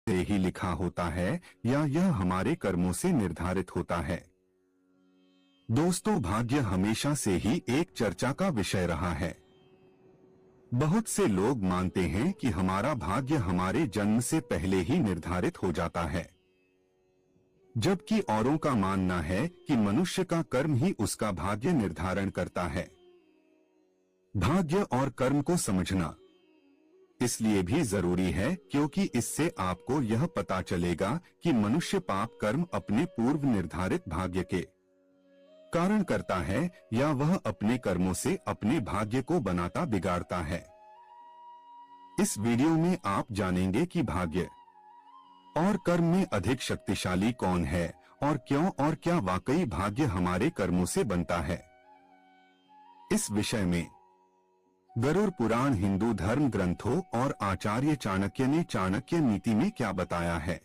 से ही लिखा होता है या यह हमारे कर्मों से निर्धारित होता है। दोस्तों, भाग्य हमेशा से ही एक चर्चा का विषय रहा है। बहुत से लोग मानते हैं कि हमारा भाग्य हमारे जन्म से पहले ही निर्धारित हो जाता है, जबकि औरों का मानना है कि मनुष्य का कर्म ही उसका भाग्य निर्धारण करता है। भाग्य और कर्म को समझना इसलिए भी जरूरी है क्योंकि इससे आपको यह पता चलेगा कि मनुष्य पाप कर्म अपने पूर्व निर्धारित भाग्य के कारण करता है या वह अपने कर्मों से अपने भाग्य को बनाता बिगाड़ता है। इस वीडियो में आप जानेंगे कि भाग्य और कर्म में अधिक शक्तिशाली कौन है और क्यों, और क्या वाकई भाग्य हमारे कर्मों से बनता है। इस विषय में गरुड़ पुराण, हिंदू धर्म ग्रंथों और आचार्य चाणक्य ने चाणक्य नीति में क्या बताया है,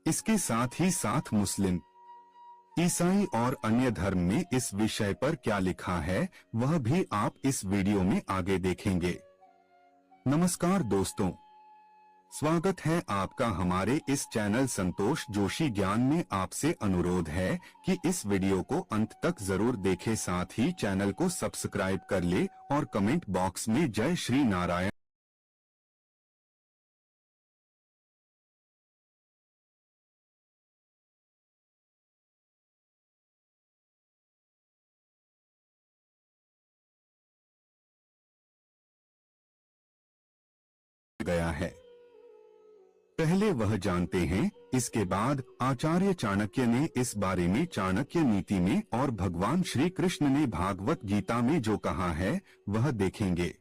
इसके साथ ही साथ मुस्लिम, ईसाई और अन्य धर्म में इस विषय पर क्या लिखा है, वह भी आप इस वीडियो में आगे देखेंगे। नमस्कार दोस्तों, स्वागत है आपका हमारे इस चैनल संतोष जोशी ज्ञान में। आपसे अनुरोध है कि इस वीडियो को अंत तक जरूर देखें, साथ ही चैनल को सब्सक्राइब कर ले और कमेंट बॉक्स में जय श्री नारायण गया है। पहले वह जानते हैं, इसके बाद आचार्य चाणक्य ने इस बारे में चाणक्य नीति में और भगवान श्री कृष्ण ने भागवत गीता में जो कहा है वह देखेंगे।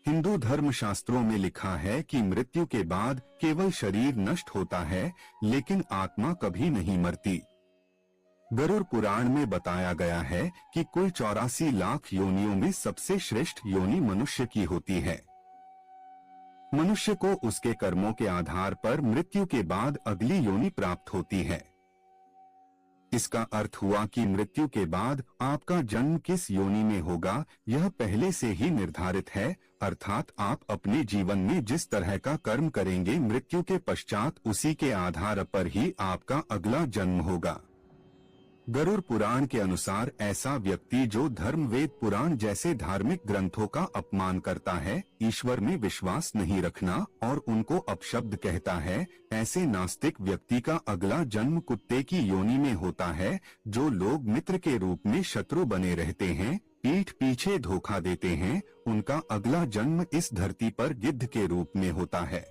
हिंदू धर्म शास्त्रों में लिखा है कि मृत्यु के बाद केवल शरीर नष्ट होता है, लेकिन आत्मा कभी नहीं मरती। गरुड़ पुराण में बताया गया है कि कुल 84 लाख योनियों में सबसे श्रेष्ठ योनि मनुष्य की होती है। मनुष्य को उसके कर्मों के आधार पर मृत्यु के बाद अगली योनि प्राप्त होती है। इसका अर्थ हुआ कि मृत्यु के बाद आपका जन्म किस योनि में होगा यह पहले से ही निर्धारित है, अर्थात आप अपने जीवन में जिस तरह का कर्म करेंगे मृत्यु के पश्चात उसी के आधार पर ही आपका अगला जन्म होगा। गरुड़ पुराण के अनुसार ऐसा व्यक्ति जो धर्म, वेद, पुराण जैसे धार्मिक ग्रंथों का अपमान करता है, ईश्वर में विश्वास नहीं रखना और उनको अपशब्द कहता है, ऐसे नास्तिक व्यक्ति का अगला जन्म कुत्ते की योनि में होता है। जो लोग मित्र के रूप में शत्रु बने रहते हैं, पीठ पीछे धोखा देते हैं, उनका अगला जन्म इस धरती पर गिद्ध के रूप में होता है।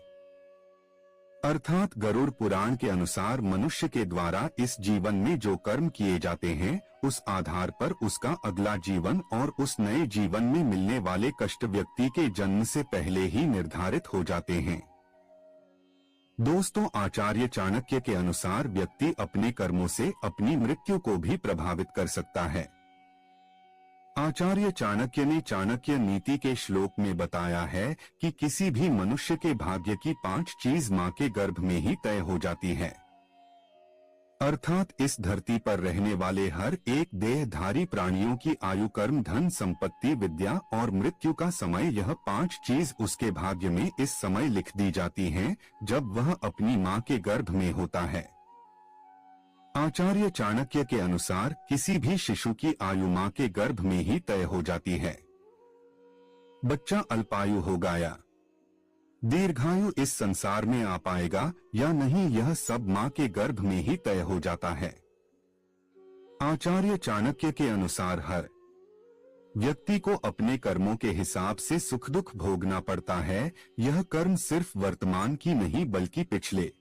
अर्थात गरुड़ पुराण के अनुसार मनुष्य के द्वारा इस जीवन में जो कर्म किए जाते हैं, उस आधार पर उसका अगला जीवन और उस नए जीवन में मिलने वाले कष्ट व्यक्ति के जन्म से पहले ही निर्धारित हो जाते हैं। दोस्तों, आचार्य चाणक्य के अनुसार व्यक्ति अपने कर्मों से अपनी मृत्यु को भी प्रभावित कर सकता है। आचार्य चाणक्य ने चाणक्य नीति के श्लोक में बताया है कि किसी भी मनुष्य के भाग्य की 5 चीज मां के गर्भ में ही तय हो जाती है। अर्थात इस धरती पर रहने वाले हर एक देहधारी प्राणियों की आयु, कर्म, धन, संपत्ति, विद्या और मृत्यु का समय, यह 5 चीज उसके भाग्य में इस समय लिख दी जाती हैं जब वह अपनी मां के गर्भ में होता है। आचार्य चाणक्य के अनुसार किसी भी शिशु की आयु मां के गर्भ में ही तय हो जाती है। बच्चा अल्पायु होगा या दीर्घायु इस संसार में आ पाएगा या नहीं, यह सब मां के गर्भ में ही तय हो जाता है। आचार्य चाणक्य के अनुसार हर व्यक्ति को अपने कर्मों के हिसाब से सुख दुख भोगना पड़ता है। यह कर्म सिर्फ वर्तमान की नहीं बल्कि पिछले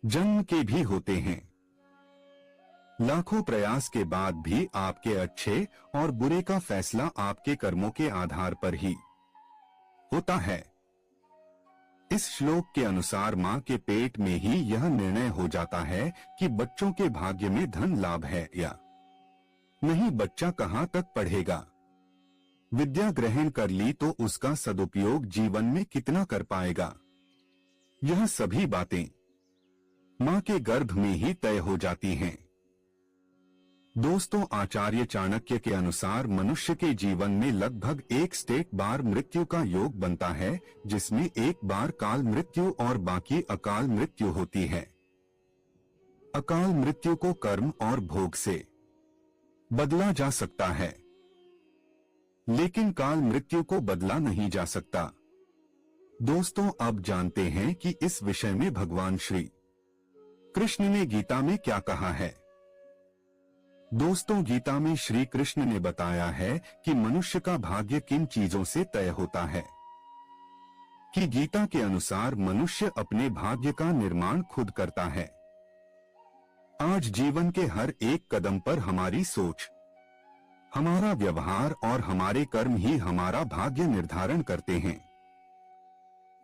जन्म के भी होते हैं। लाखों प्रयास के बाद भी आपके अच्छे और बुरे का फैसला आपके कर्मों के आधार पर ही होता है। इस श्लोक के अनुसार मां के पेट में ही यह निर्णय हो जाता है कि बच्चों के भाग्य में धन लाभ है या नहीं, बच्चा कहां तक पढ़ेगा, विद्या ग्रहण कर ली तो उसका सदुपयोग जीवन में कितना कर पाएगा। यह सभी बातें मां के गर्भ में ही तय हो जाती हैं। दोस्तों, आचार्य चाणक्य के अनुसार मनुष्य के जीवन में लगभग 1 बार मृत्यु का योग बनता है, जिसमें 1 बार काल मृत्यु और बाकी अकाल मृत्यु होती है। अकाल मृत्यु को कर्म और भोग से बदला जा सकता है, लेकिन काल मृत्यु को बदला नहीं जा सकता। दोस्तों, अब जानते हैं कि इस विषय में भगवान श्री कृष्ण ने गीता में क्या कहा है। दोस्तों, गीता में श्री कृष्ण ने बताया है कि मनुष्य का भाग्य किन चीजों से तय होता है। कि गीता के अनुसार मनुष्य अपने भाग्य का निर्माण खुद करता है। आज जीवन के हर एक कदम पर हमारी सोच, हमारा व्यवहार और हमारे कर्म ही हमारा भाग्य निर्धारण करते हैं।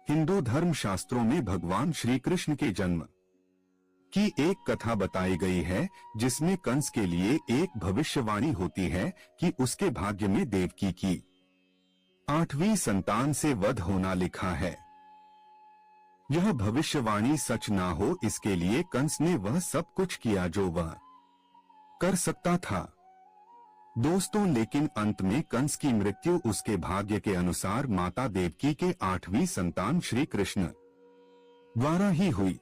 हिंदू धर्म शास्त्रों में भगवान श्री कृष्ण के जन्म की एक कथा बताई गई है, जिसमें कंस के लिए एक भविष्यवाणी होती है कि उसके भाग्य में देवकी की 8वीं संतान से वध होना लिखा है। यह भविष्यवाणी सच ना हो, इसके लिए कंस ने वह सब कुछ किया जो वह कर सकता था। दोस्तों, लेकिन अंत में कंस की मृत्यु उसके भाग्य के अनुसार माता देवकी के 8वीं संतान श्री कृष्ण द्वारा ही हुई।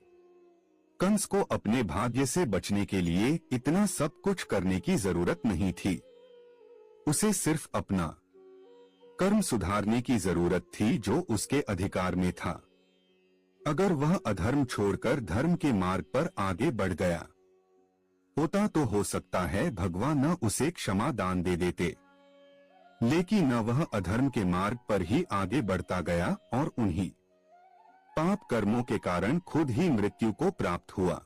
कंस को अपने भाग्य से बचने के लिए इतना सब कुछ करने की जरूरत नहीं थी। उसे सिर्फ अपना कर्म सुधारने की जरूरत थी जो उसके अधिकार में था। अगर वह अधर्म छोड़कर धर्म के मार्ग पर आगे बढ़ गया होता तो हो सकता है भगवान न उसे क्षमा दान दे देते, लेकिन न वह अधर्म के मार्ग पर ही आगे बढ़ता गया और उन्हीं पाप कर्मों के कारण खुद ही मृत्यु को प्राप्त हुआ।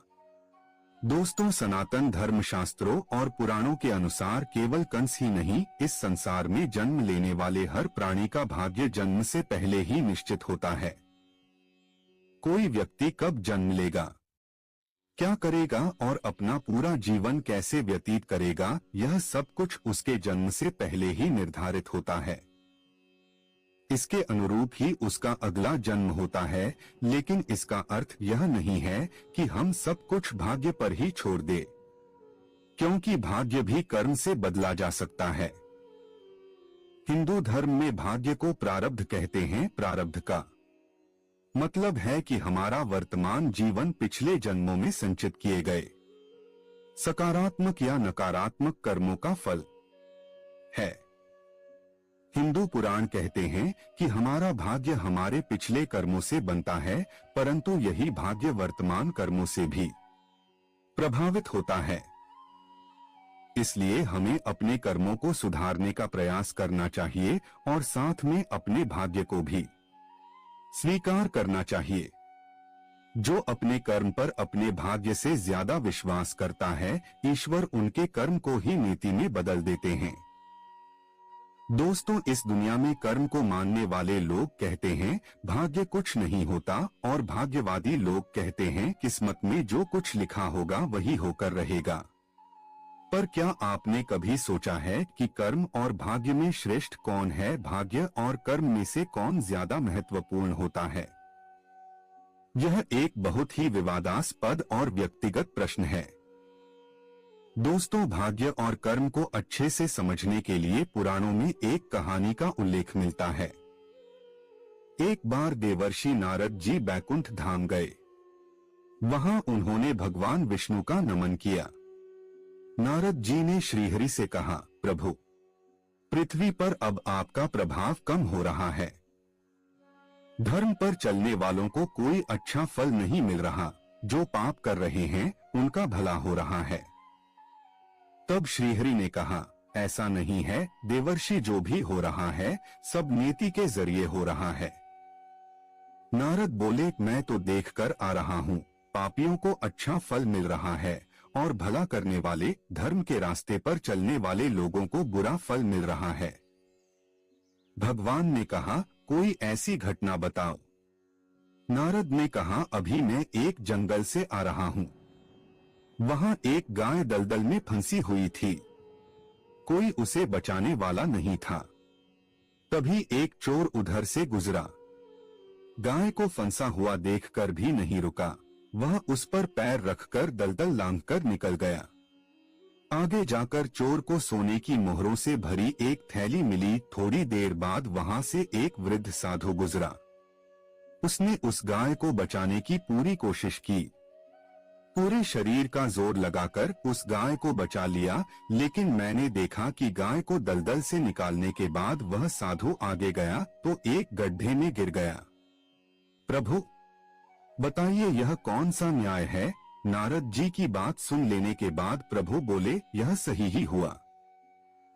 दोस्तों, सनातन धर्म शास्त्रों और पुराणों के अनुसार केवल कंस ही नहीं, इस संसार में जन्म लेने वाले हर प्राणी का भाग्य जन्म से पहले ही निश्चित होता है। कोई व्यक्ति कब जन्म लेगा, क्या करेगा और अपना पूरा जीवन कैसे व्यतीत करेगा, यह सब कुछ उसके जन्म से पहले ही निर्धारित होता है। इसके अनुरूप ही उसका अगला जन्म होता है, लेकिन इसका अर्थ यह नहीं है कि हम सब कुछ भाग्य पर ही छोड़ दे, क्योंकि भाग्य भी कर्म से बदला जा सकता है। हिंदू धर्म में भाग्य को प्रारब्ध कहते हैं। प्रारब्ध का मतलब है कि हमारा वर्तमान जीवन पिछले जन्मों में संचित किए गए सकारात्मक या नकारात्मक कर्मों का फल है। हिंदू पुराण कहते हैं कि हमारा भाग्य हमारे पिछले कर्मों से बनता है, परंतु यही भाग्य वर्तमान कर्मों से भी प्रभावित होता है। इसलिए हमें अपने कर्मों को सुधारने का प्रयास करना चाहिए और साथ में अपने भाग्य को भी स्वीकार करना चाहिए। जो अपने कर्म पर अपने भाग्य से ज्यादा विश्वास करता है, ईश्वर उनके कर्म को ही नीति में बदल देते हैं। दोस्तों, इस दुनिया में कर्म को मानने वाले लोग कहते हैं भाग्य कुछ नहीं होता, और भाग्यवादी लोग कहते हैं किस्मत में जो कुछ लिखा होगा वही होकर रहेगा। पर क्या आपने कभी सोचा है कि कर्म और भाग्य में श्रेष्ठ कौन है? भाग्य और कर्म में से कौन ज्यादा महत्वपूर्ण होता है? यह एक बहुत ही विवादास्पद और व्यक्तिगत प्रश्न है। दोस्तों, भाग्य और कर्म को अच्छे से समझने के लिए पुराणों में एक कहानी का उल्लेख मिलता है। एक बार देवर्षि नारद जी बैकुंठ धाम गए। वहां उन्होंने भगवान विष्णु का नमन किया। नारद जी ने श्रीहरि से कहा, प्रभु, पृथ्वी पर अब आपका प्रभाव कम हो रहा है। धर्म पर चलने वालों को कोई अच्छा फल नहीं मिल रहा, जो पाप कर रहे हैं उनका भला हो रहा है। तब श्रीहरि ने कहा, ऐसा नहीं है देवर्षि, जो भी हो रहा है सब नीति के जरिए हो रहा है। नारद बोले, मैं तो देखकर आ रहा हूँ, पापियों को अच्छा फल मिल रहा है और भला करने वाले, धर्म के रास्ते पर चलने वाले लोगों को बुरा फल मिल रहा है। भगवान ने कहा, कोई ऐसी घटना बताओ। नारद ने कहा, अभी मैं एक जंगल से आ रहा हूँ। वहां एक गाय दलदल में फंसी हुई थी। कोई उसे बचाने वाला नहीं था। तभी एक चोर उधर से गुजरा। गाय को फंसा हुआ देखकर भी नहीं रुका, वह उस पर पैर रखकर दलदल लांघकर निकल गया। आगे जाकर चोर को सोने की मोहरों से भरी एक थैली मिली। थोड़ी देर बाद वहां से एक वृद्ध साधु गुजरा। उसने उस गाय को बचाने की पूरी कोशिश की। पूरे शरीर का जोर लगाकर उस गाय को बचा लिया, लेकिन मैंने देखा कि गाय को दलदल से निकालने के बाद वह साधु आगे गया तो एक गड्ढे में गिर गया। प्रभु, बताइए यह कौन सा न्याय है? नारद जी की बात सुन लेने के बाद प्रभु बोले, यह सही ही हुआ।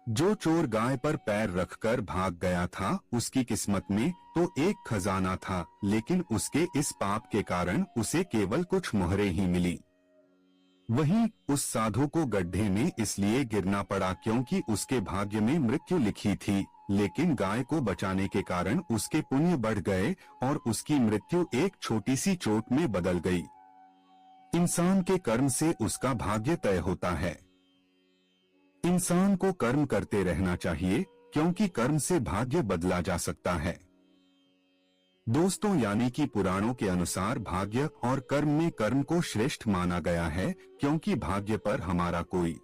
जो चोर गाय पर पैर रखकर भाग गया था, उसकी किस्मत में तो एक खजाना था, लेकिन उसके इस पाप के कारण उसे केवल कुछ मोहरें ही मिली। वहीं उस साधु को गड्ढे में इसलिए गिरना पड़ा क्योंकि उसके भाग्य में मृत्यु लिखी थी, लेकिन गाय को बचाने के कारण उसके पुण्य बढ़ गए और उसकी मृत्यु एक छोटी सी चोट में बदल गई। इंसान के कर्म से उसका भाग्य तय होता है। इंसान को कर्म करते रहना चाहिए, क्योंकि कर्म से भाग्य बदला जा सकता है। दोस्तों, यानी कि पुराणों के अनुसार भाग्य और कर्म में कर्म को श्रेष्ठ माना गया है, क्योंकि भाग्य पर हमारा कोई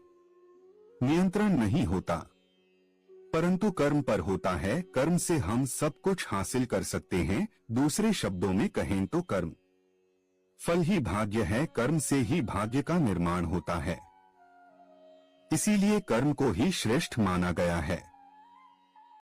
नियंत्रण नहीं होता, परंतु कर्म पर होता है। कर्म से हम सब कुछ हासिल कर सकते हैं। दूसरे शब्दों में कहें तो कर्म फल ही भाग्य है। कर्म से ही भाग्य का निर्माण होता है, इसीलिए कर्म को ही श्रेष्ठ माना गया है।